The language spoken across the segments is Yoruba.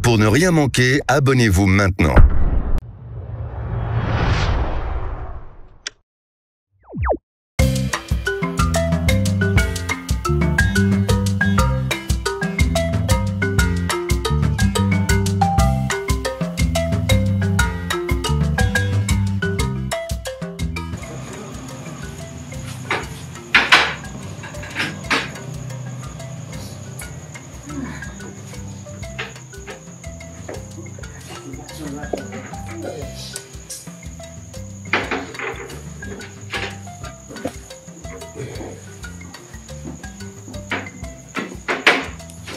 Pour ne rien manquer, abonnez-vous maintenant.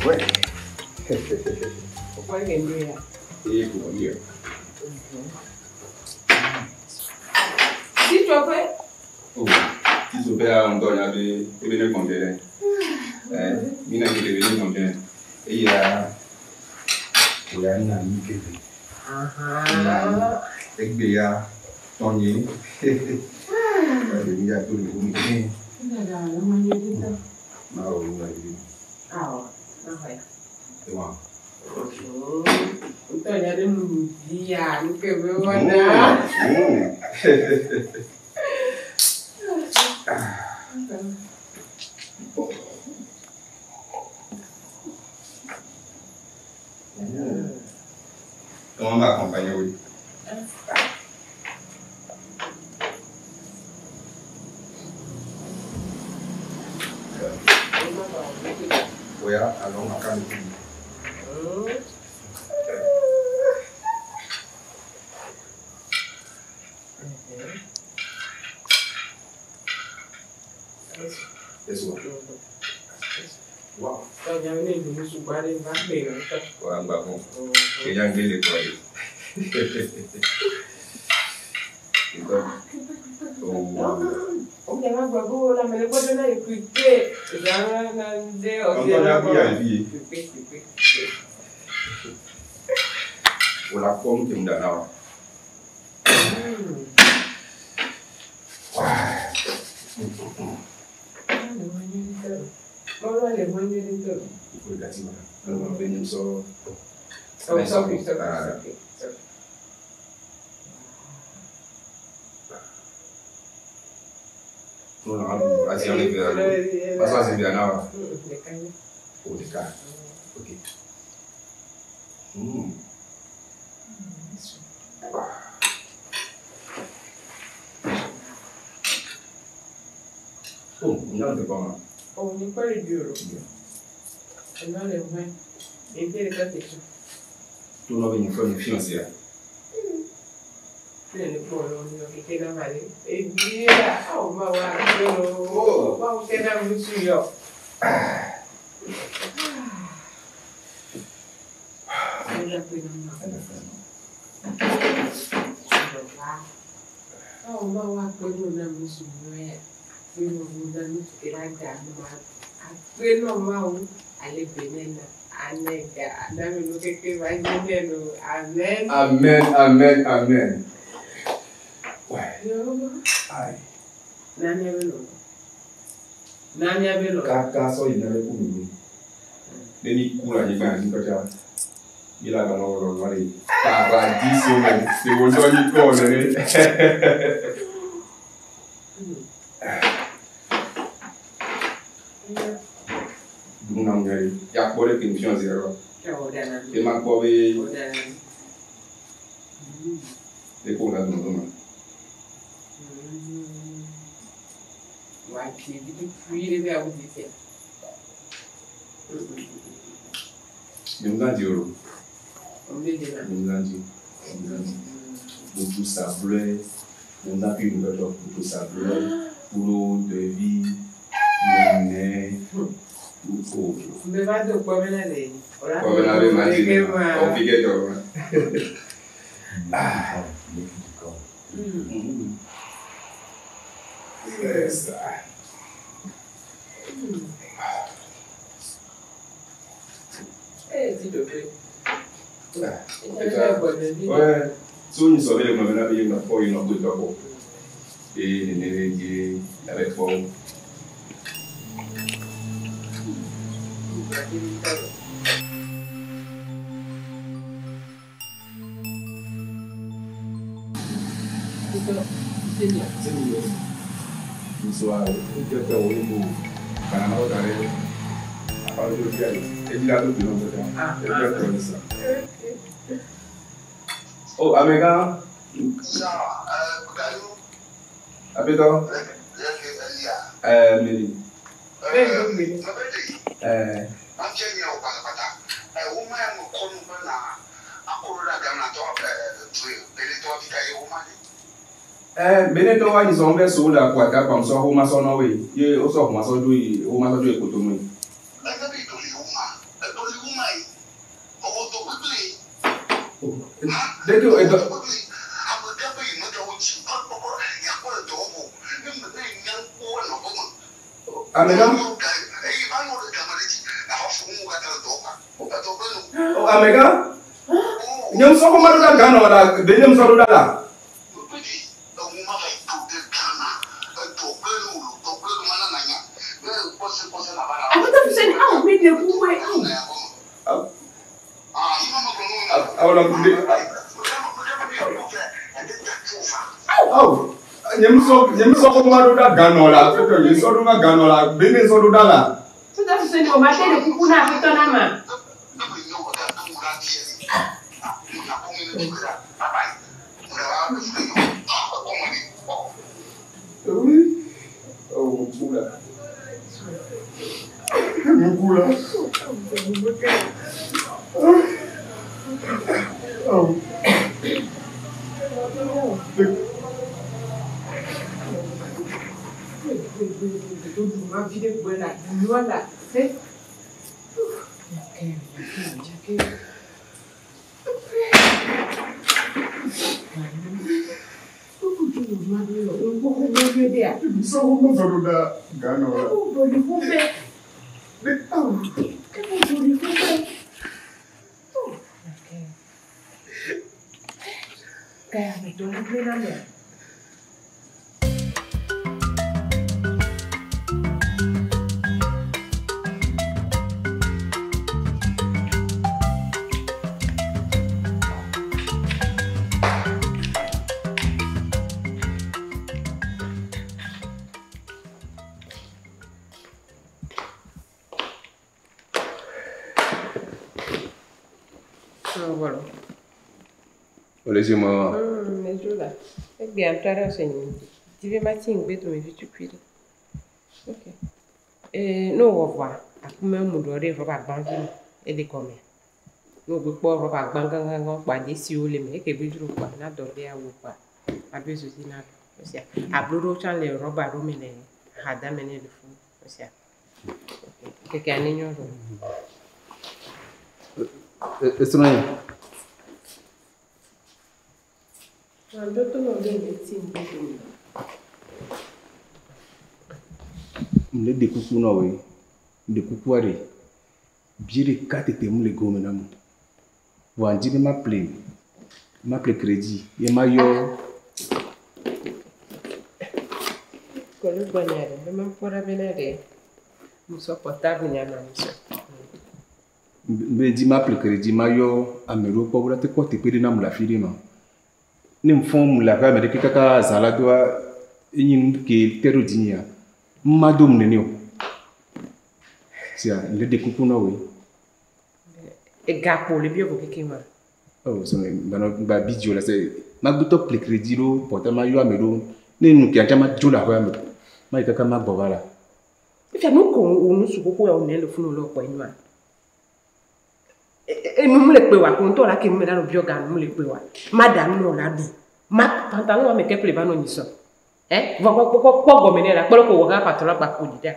Ouais. Pourquoi il est mieux là? Et pour dire. Si tu as fait? Oh, si tu fais un don, il y a des conteneurs. Il y a des conteneurs. Et il y a une amie qui est. Il y a Tony. Il y a tout le monde. C'est moi. Então, já deu um dia, não quebrou nada. Comment m'accompagner, oui? Oui, alors on va faire le coup. C'est ça. Wow. Então, já nem me subar em barbeiro, então. Voilà, bah bon. Et j'ai enlevé les poils. On va voir la mais quoi de là écouter. Quand on a bien vie. On la forme qui me donne là. Comment les moyens de tout? Il faut le gâter. On va venir sur. On a assis en effet. Parce que c'est bien là. Oh, des cas. Ok. Oh, on a des pommes. On n'est pas les bureaux. On a les mains. Et puis les cartes. Tout le monde vient faire une fiancée. Le polo qui est dans ma vie. Et puis là, on va voir le polo. On va dans le studio. On va voir que nous avons soumis. Nous avons fait la gamme. Après, nous avons allé bénir. Amen. Amen, amen, amen. Ouais. Aïe. Kaka so il n'avait pas mis. Deni kula ni kan ni kacha. Bila kan oro mari. Paradiso men. Se wozo ni ko ne. Dunam ngari. Ya bole kin zero. E man ko be. E ko la dunam. Qui puis les vous dire. Nous avons dit On est déjà. nous avons dit beaucoup sablé, nous avons pu nous faire beaucoup sablé, pour l'eau de vie, monnaie, tout autre. Mais pas de quoi mener. Quoi mener matin, compliqué Ah. C'est ça. S'il te plaît. Ouais. Si on sauve le moment, il y a une autre chose. Et il y a avec toi. Oh, Amega. Abeto. Mary. Beneto wa is on vessel that quite up on so home as on away. Ye also must do it, who must do it to me. They do it. Amega? You saw how much gun or the name of Dala. I would have said, oh, maybe a good way out. Oh, you saw how much gun or you saw a gun or business or Dala. So that's the no matter the Kuna Pitonama. Oh, Mukula. Oh. Voilà. Laissez-moi. Mais je là. C'est bien, tu as renseigné. Tu veux m'attirer un peu de mes vies, puis. Ok. Et nous revoir. À combien de monde aurait roba banque et des commerces. Nous ne pouvons pas banque pas des si vous les mettez que vous pas n'a doré à vous pas. À peu ceci n'a. Aussi. À bleu chan les robes à rominer. À d'amener le fond. Aussi. Quelqu'un ignore. Est-ce que mle de kuku na we de kuku are bire kate te mule gome na mu wanji ma play crédit ye ma yo ko lu bonere de man pora benere mu so portable nya na so be di ma play crédit ma yo amero ko wala te ko te pede na mu la fili ma ni mfon mu la ka me de kaka zala doa yin ke tero dinia madom nenio sia le de kuku na we e gapo le bio ko kema oh so bana ba bidio la se magbuto play crédit ro porta ma yo amero ni nu ki atama jola ho amero ma kaka ma bobala ifia mo ko onu suko ya onele funu lo po inu a e mu le pe wa ko nto la ke mu la no bio ga mu le pe wa madam no la du ma pantalon wa me ke ple ba no nyiso va ko gomene la pelo ko wa patrola ba ko dida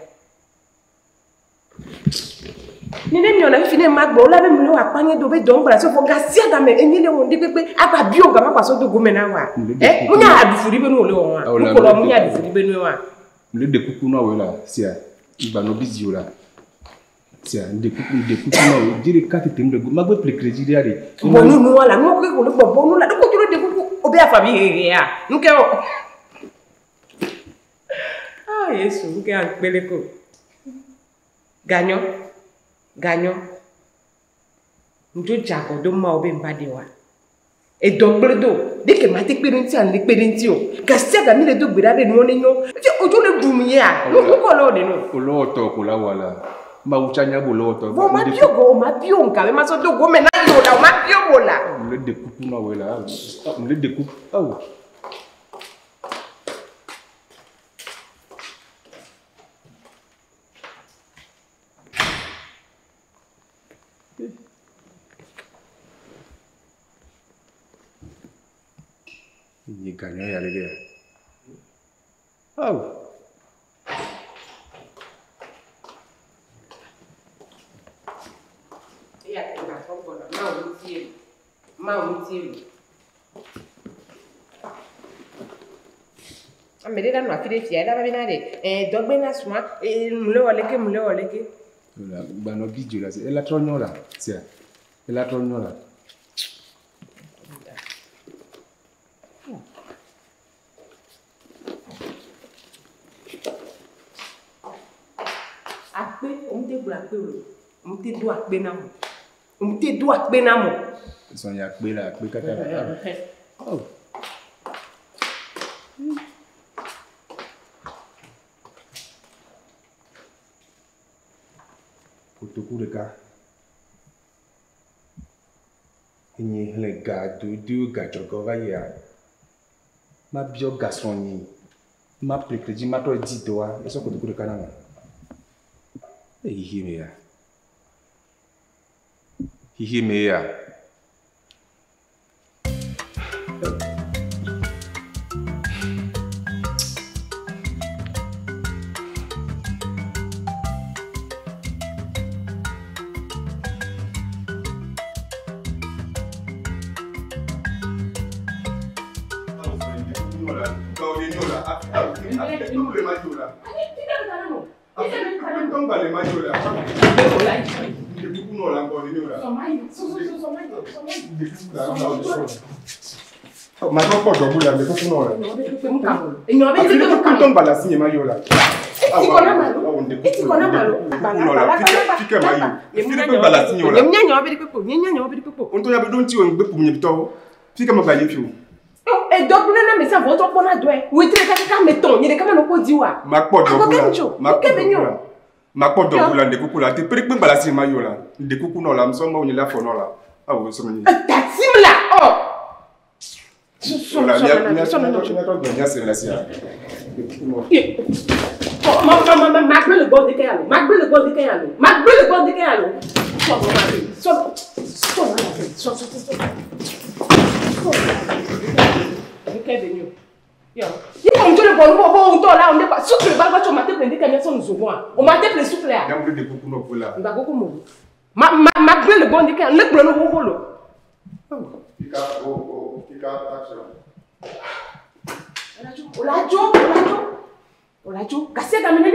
ni ne mi ona fini magbo la be mi lo apanye do be don bra so fo gasia da me eni le won di pepe apa bio ga ma paso do gomena wa mu nya adufuri be no le won wa ko lo mu nya adufuri be no wa le de kuku na we la sia igba no bizio la sia de kuku na we dire kati tembe magbo play crédit diare bonu no wala no ko lo bonu la ko juro de kuku obi afa bi ya nke o Yesu nke akpeleko ganyo njo jako do ma obe mbade wa Et donc, dès que ma t'expérience en l'expérience, que c'est que les deux bébés nous on est non. Tu autour de Boumia, nous collons de nous. Oloto kola wala. Ma uchanya boloto. Bon, ma bio, quand même, ma sorte de gomme, ma bio, là. On le découpe, non, voilà. On le découpe. Oh. Il gagne, il y a les gars. Oh. Mais là, ma fille est fière, elle va venir et donc ben asma et moulé oleke. Bah no vidéo là, elle a trop non là, c'est. Elle a trop non là. Après, on te doit akpe na mo. On te doit akpe na mo. Son ya akpe là, akpe kaka là. Oh. Kotoku de ka. Ini le ga du ga jogo va ya. Ma bio garçon ni. Ma précrédit ma to dit doa, et so kotoku de ka na. Hihi me ya. Hihi me ya. Maintenant, pas de boule, mais pourquoi non? Il n'y avait pas de balance, il y a maillot là. Et donc, mais ça va trop bon à douer. Oui, tu es quelqu'un, mettons, il y a des camarades au Diwa. Ma porte de boule, de coucou là. Tu peux pas balancer maillot là. De coucou non là, me semble on est là pour non là. Ah oui, c'est mignon. Ta sim là, oh! Magbré le bon de Kayalo. Magbré le bon de Kayalo. Magbré le bon de Kayalo. Olajo, kasi ka mene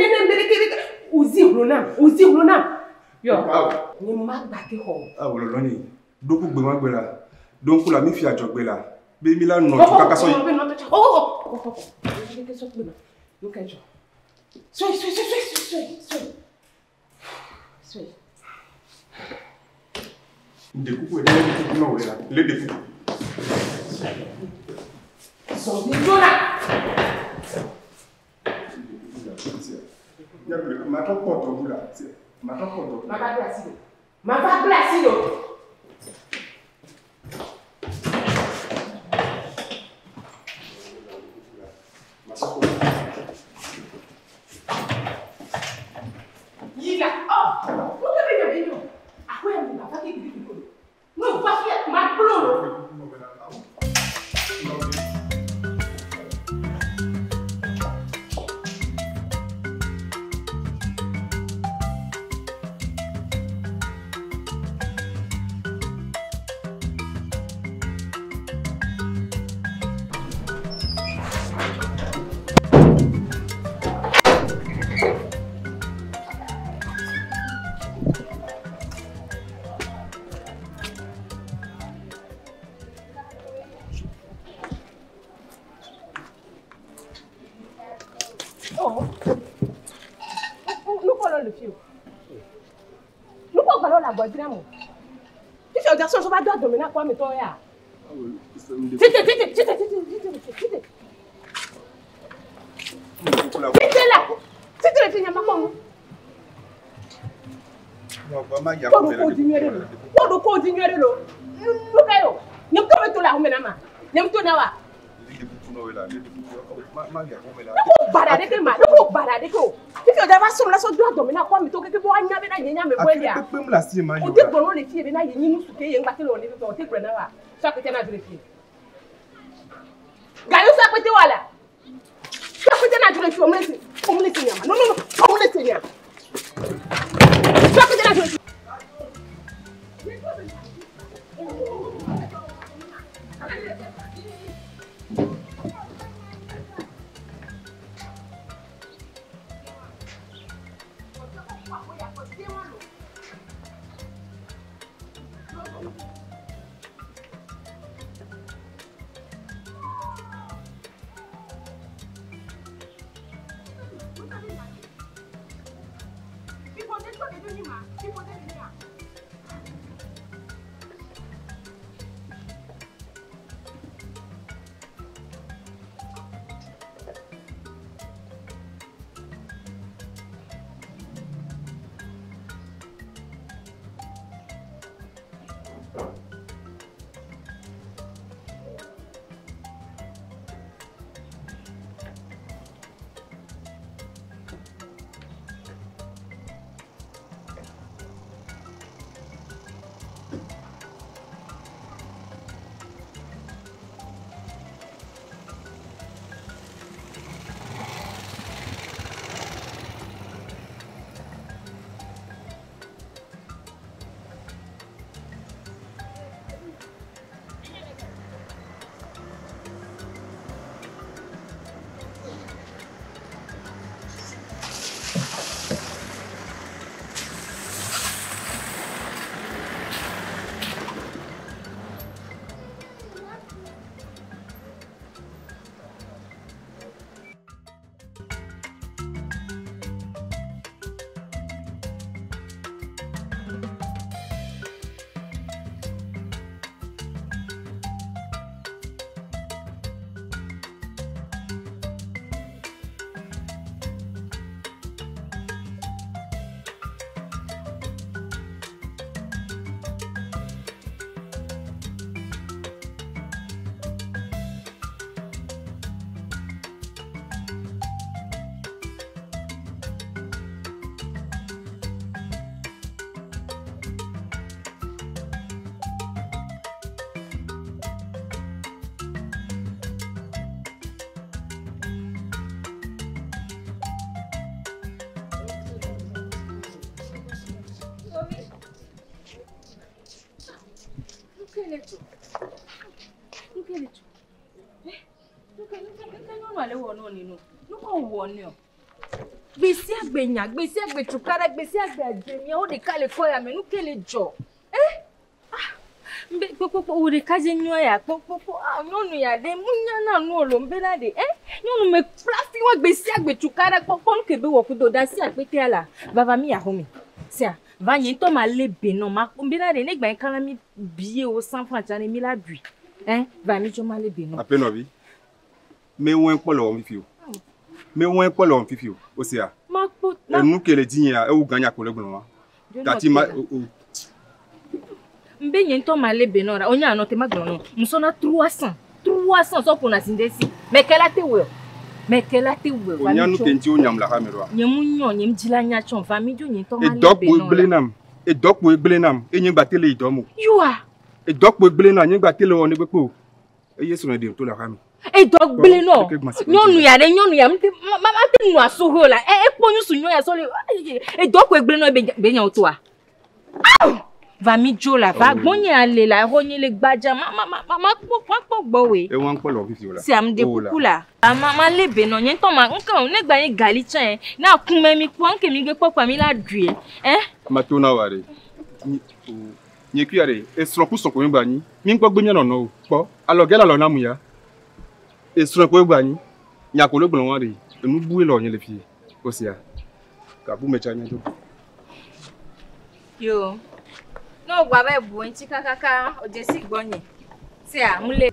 uzi ulona. Yo, ni magba ke ho. Ah wolo loni. Doku gbe magbe la. Donc la mi fi ajo gbe la. Be mi la no to kaka so yi. Oh. Look at you. Soy. De coucou et de coucou non là. Le de coucou. Son là. Ma ton porte au bout là. Ma ton porte au bout. Ma va placido. Il a oh, vous avez bien. Ah ouais, on va pas qu'il dit que non, pas faire ma plomb. Gbèsè àgbèyàn, gbèsè àgbètùkárà, gbèsè àgbèjèmí, ó de kale koya me nu kele jo. Mbe popo o de kaje nyoya, popo nyonu ya de munya na nu olo mbe na de. Nyonu me plafi wa gbèsè àgbètùkárà popo nu kebe wo kudo da si apete ala. Baba mi ya homi. Sia, va yin to ma lebe no ma mbe na de negba kan mi biye o 100 francs ani mi la bui. Va mi jo ma lebe no. Ape no bi. Me won polo mi fi o. Me won polo mi fi o. O sia. Enu kele dinya e u ganya ko legbon wa. Tati ma mbe yen to ma lebe no ra onya no te magbon no. Muso na 300 so ko na sindesi. Mekela te we. Onya nu tenti onyam la kamera. Nyemu nyo nyem jila nya chon fami jo yen to ma lebe no. E dokpo egbele nam. E yin gba tele idomo. You are. E dokpo egbele na yin gba tele won gbepo. E yesu na de to la kami. E dog bele no. Nyonu ya mte mama te nu asuho la. E ponyu su nyo ya so le. E dog ko egbele no be nya oto wa. Va mi jo la va gbonye ale la ronye le gbaja mama po gbo we. E won po lo fifi la. Si am de kuku la. Mama lebe no yen to ma nkan negba yin galichan na kun mi po nke mi gbe popa mi la due. Ma to na ware. Ni ku yare e sro ku so ko mi ba yin. Mi gbo gbe mi no no po. Alo gela lo na mu ya. E sro ko gba yin. Nya ko lo gbon won re. Enu bu lo yin le fi. O sia. Ka bu me cha yin jo. Yo. No gba be bu en ti kakaka o je si gbonye. Se a mule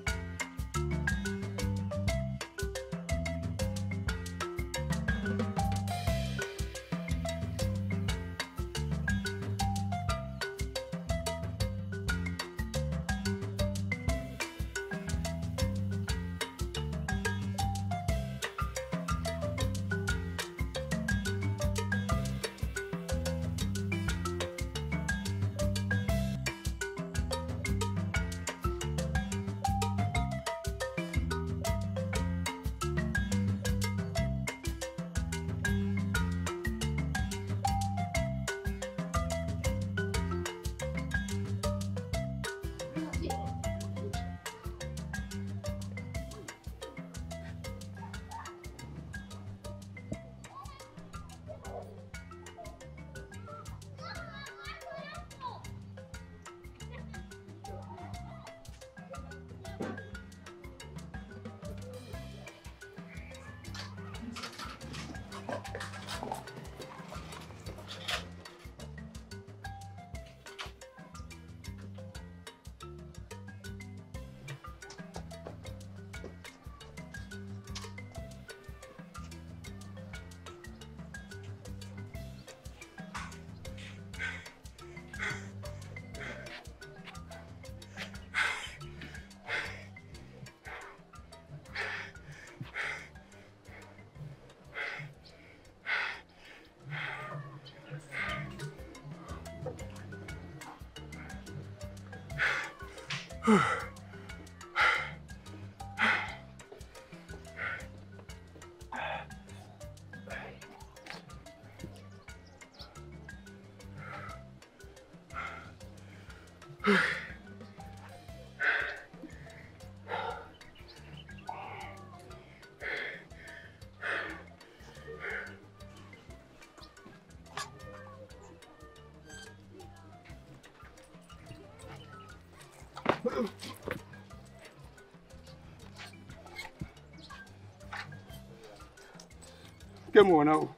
Quemo now.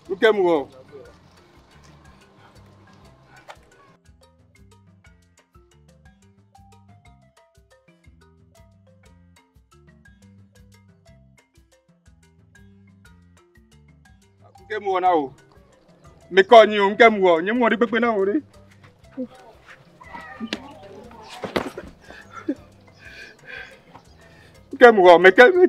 O quemo. Quemo now. Me conho quemo, nyemo ri pepe na ori. Quemo, me quemo.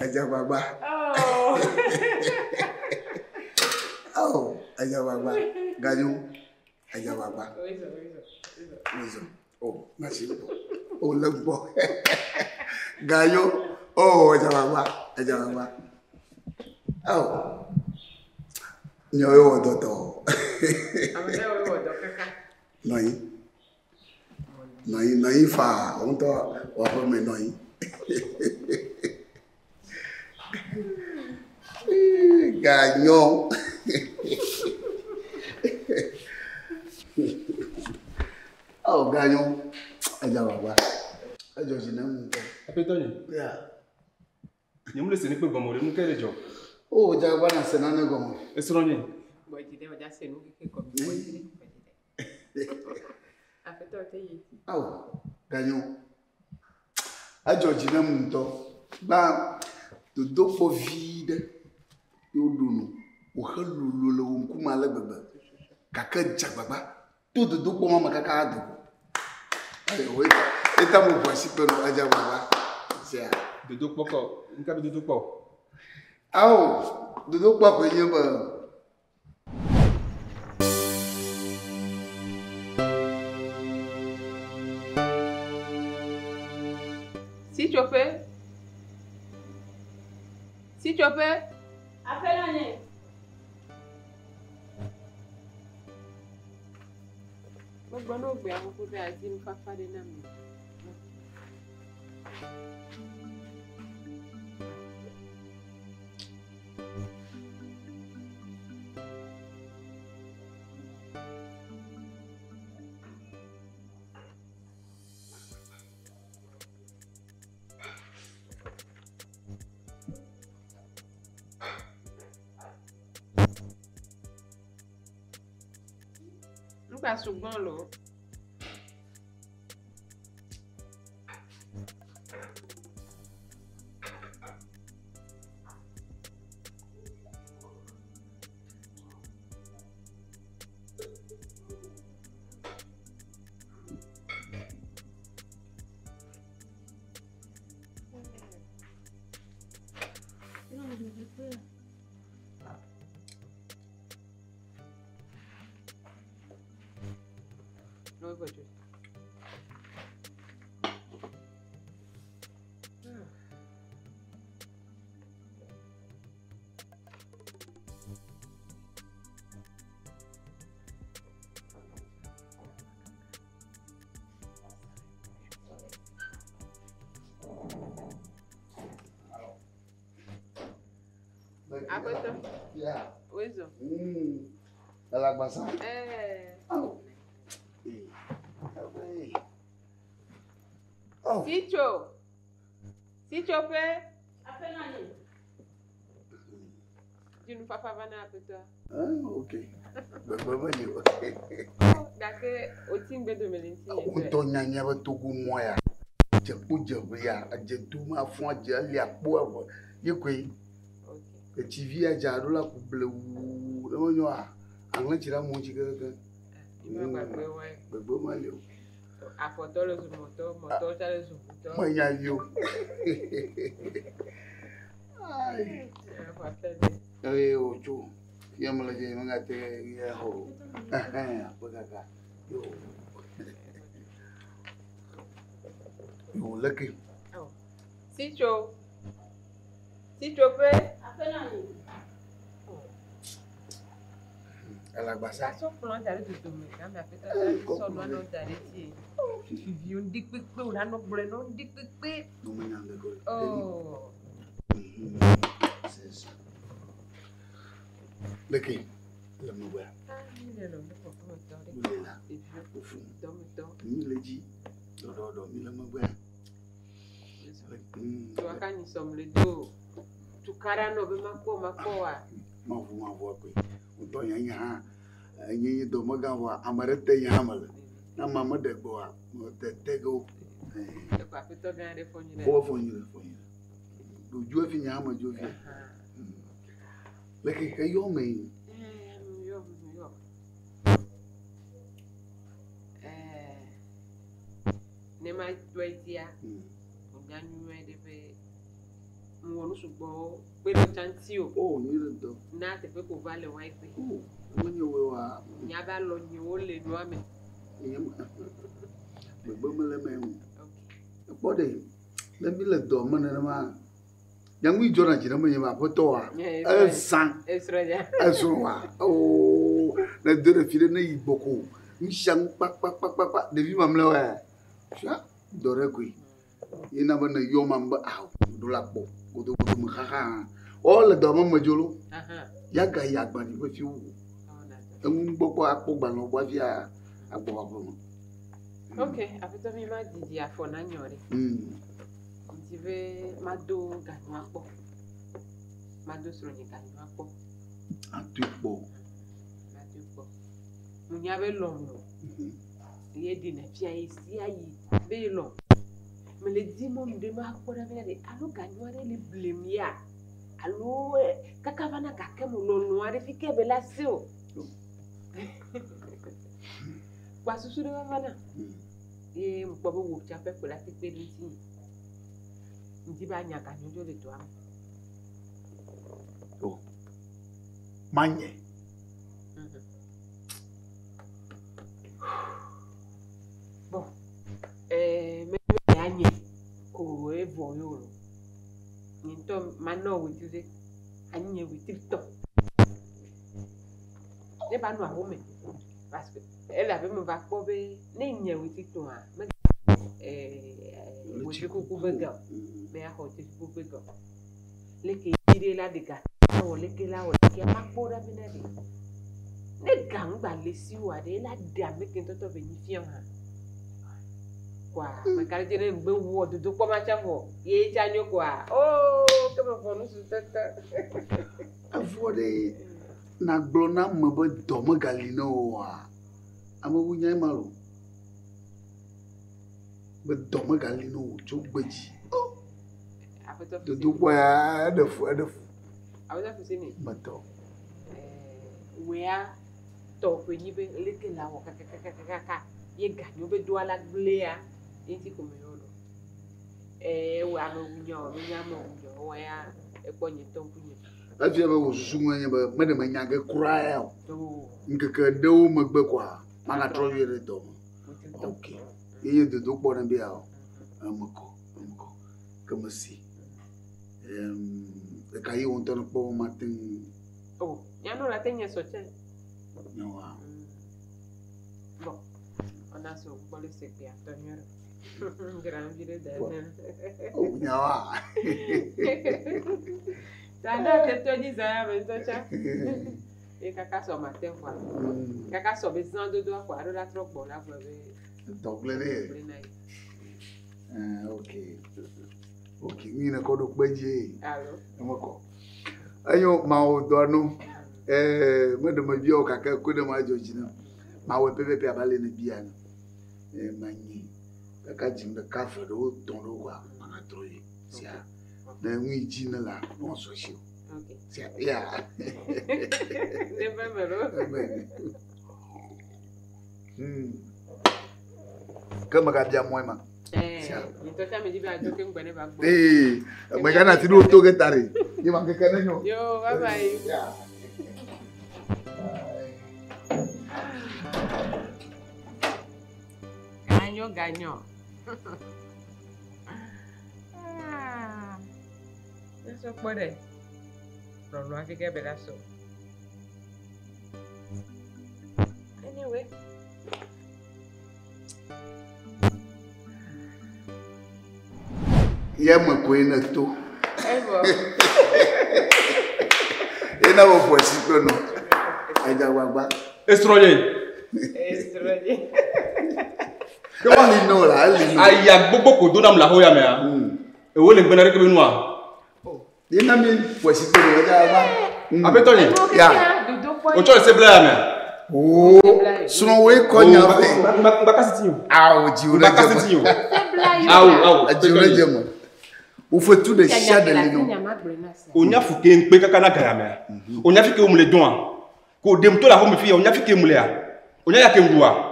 Ajababa. Oh, Ajababa. Gayo. Ajababa. Oizo. Oh, Masibo. Oh, Lembo. Gayo. Oh, Ajababa. Ajababa. Oh. Nyoyo wodoto. Amene wodo kaka. Noi fa. Onto wa ko me noi. Gagnon. Oh, Gagnon. Ajababa. Ajojina mu. Apetoni. Yeah. Nyamule seni pe gomo re mu kere jo. Oh, Jagaba na senana gomo. Esronye. Bojide oja senu ke ko bojide. Afeto te yi. Oh, Gagnon. Ajojina mu to. Ba do fo vide. Eu duno. o khalo lo nkuma la baba kaka jababa to do ko mama kaka adu ay we eta mo voici que no aja baba sia Dodo poko, nka be dodo poko. aw do ko ko yema Si tu peux, Appelle-le. bon no gbe àwọn ko be aji mi fafa de na mi. Nígbà ṣùgbọ́n lọ. No voiture. Apa itu? ya Wezo. la gbasa aw oh Si tu peux, Appelle-le. tu nous papa va na apeta. ok baba ni Dake otin be do melinti. o to nyanya ba to gu moya je ku je ya je tu ma fon je ali apo abo yekwe Okay. e tv a ja do la ku blewu no nyo a anla chira mo chi ga Ima kwa gbe wa. gbogbo ma le o Afoto lo su moto chale su buto. mo ya yo ai Kwa fele. ocho ya mo la je mo ga te ya ho apo ga yo yo lucky Si tu peux, Appelle-le. alagbasa ça plan d'aller de demain. Quand ma fête son nom d'aller ti. Fifi on dit pepe on a no bre non dit pepe. no me nyande go Oh. c'est ça lucky le mo ba Ah, il est là, le papa me torde. il est là Et puis au fond dom. mi le dit do mi le mo ba Tu vois quand nous sommes les deux. Tu carano be mako wa. ma vo ko o to yan ya nyi do mo ga wa amarete ya mal na mama de go a mo te go Le papa to bien de foni là. fo do jo fi nya ma jo fi lucky ka yo me Yo. Ne ma doitia. On a nué de be. Mo ṣùgbọ́n pé lo chanti o. oh ni le do Na te pe ko vale wa ipe. oh mo ni we wa Nya ba lo ni o le no ame. gbogbo mo le me Okay. bode le mi le do mo na ma yang mi jona jina mo nyama poto wa Yeah, san Estroja. asowa oh na dere file na iboko nshang pa de vi mamle wa sha dore kui ina bana yo mamba aw do la bo godo mo kha o le do mo majolo yaga ya gba ni fi wu en gbogbo apo gba no gba fi agbo agbo Okay, after me ma didi afọ na nyore. Ntive mado ganu akpọ. Mado soro ni ganu akpọ. atupo Mado akpọ. Munya be lo no. Ye di na fi ayi si ayi be lo. Me le di mo de ma akpọ na me de alo ganu are le blame ya. Allô, kakavana kakemu nono arifike belasio. Kwa susu de vana. E mpobo wo chape ko la tipe nti. Ndi ba nyaka njo le toa. Oh. Manye. Bon. Me anye ko evo yo. Ninto mano witize anye witirto. Ne ba no ahome parce que elle avait me va pobe ne nye witirto a. Wo je ko kubega. Me a hote kubega. Leke ire la de ga. O leke la o leke ma pora binade. Ne gang ba lesi wa de la da me kin toto benifiant ha. Quoi, ma qualité de bon word de quoi ma chavo. Ye chanyo quoi. Oh, comment on nous tête. Avode na glona mbo domo galino wa. Amawu nyai malo. Be domo galino cho gbeji. Oh. De do kwa de fu. Aweza kusini. Mato. Wea to kwenye be leke la wa kaka. Ye ganyo be do ala glea. Inti kumeyolo. Wa no unyo, nyama unyo, wa ya ekonye tonkunye. Afia ba wo susu anya ba mede manyage kura ya. Nkeke dewo magbe kwa. Mana tro yere do. Okay. Ye de do kpona bia o. Amako. Comme si. E kai on ton po matin. Oh, ya no la tenía soche. No. Bon. On a su police pia tonyo. Gran vida dela. Oh, nyawa. Tanda te toni za me tocha. E kaka so matin kwa. Kaka so besoin de doigt kwa la trop bon la breve. Donc le. Okay. Okay, ni na ko do gbeje. Allo. Amako. Ayo ma o do no. Me de ma bi o kaka ko de ma jojina. Ma we pepe abale na bia no. Manyi. Kaka jimbe kafa do tondo kwa mana troye. Sia. Na nwi jina la no so shi. Okay. Sia ya. Never mero. Kama kabia mwema. Nitoka me diba joke ngwane ba gbo. Magana ti do to getare. Ni ma keke na nyo. Yo, bye bye. Yeah. Ganyo. Eso puede. No hay que ver eso. Anyway. Ya me cuena tú. Evo. Ena wo pues no. Aja wagba. Estroye. Ali no la, ali no. Aya gbogbo ko do nam la hoya me a. E wo le gbena reke be nu a. Ena mi pues no aja wagba. Apetoye. Ya. O cho se bla me. Oh, suno we konya be. Mbakasi tinyo. Ah, jiure. Mbakasi tinyo. Awu, jiure jemo. O fait tout de chat de lino. Onya fuke nkpe kaka na gaya me. Onya fike omule don a. Ko dem to la ho me fi onya fike omule a. Onya ya ke ngua.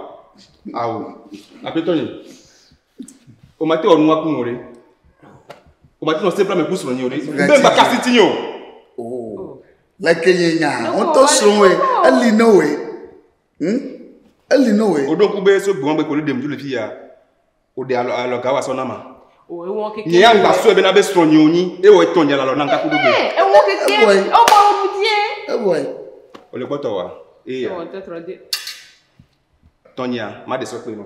Awu. Apetoye. O mate onu akunore. O mate no se bla me kusoro ni ore. Mbakasi tinyo. Oh. Like yenya. On to so we. Ali no we. Ali no we. Odo ku be so gbo ngbe ko le dem ju le fi ya. O de alo ga wa so na ma. O e won keke. Ni ya ngba so e be na be so ni oni. E wo iton ya la lo na nka ku do be. E won keke. O ba o die. Boy. O le gboto wa. E ya. O te tro de. Tonya, ma de so pe no.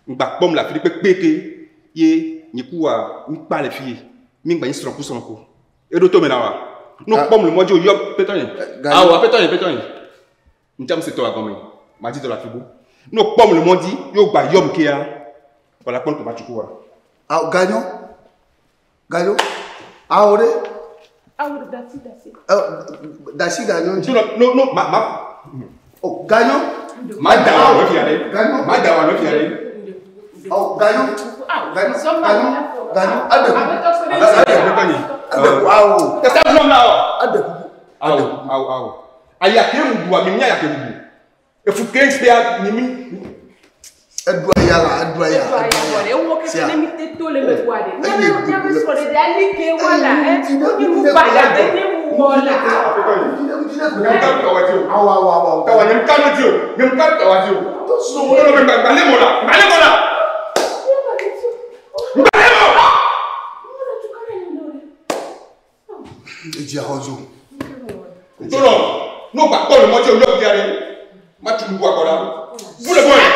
Ngba pom la fi pe peke ye ni ku wa mi pa le fi. Mi ngba yin stron ku. E do to me na wa. No pom le mojo yo Petoye. Ah wa Petoye. Ntam se to agomi. Ma di to la fibo. No pom le mondi yo gba yom ke ya. Wala pon ko ba chuku wa. Ah, ganyo. Aure. Dasi ganyo. No, ma. Oh, ganyo. Ma da wa fi ale. Ma da wa fi ale. Oh, ganyo. Ganyo. Petoye. Wow. Qu'est-ce que vous là? Adekubu. Ayake mbu amimia yake mbu. Efu kense ya nimi. Edua yala. E wo ke tele mi te to le me kwade. Nyame so de ali ke wala Ni mu bada be ni mu wala. Awa. Tawa nyam kanu tio. Nyam kan tawa tio. To so mo no me ngale mola. Eji ahozo. No pa ko le mo je o yo diare. Ma tu bu agora. Vous le voyez?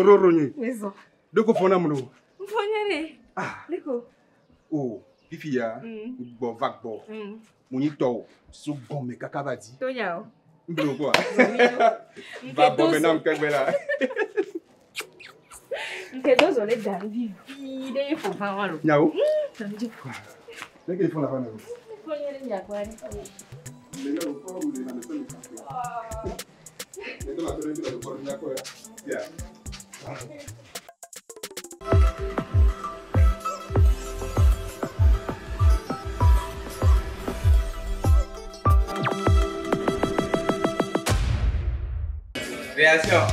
Roroni. Maison. Doko fona muno. Mfonyere. Deko. Oh, Fifia, bon vague Monito, so bon me kakabadi. Tonya. Mblo quoi. Va bon maintenant kebela. Nkedo zo le dambi. Ide fo fa walo. Nyao. Tamji. Leke fona fa na. Mfonyere nyakwani. Lelo ko ule na mesoni. Lelo la tole bila ko nyako ya. Yeah. Réaction.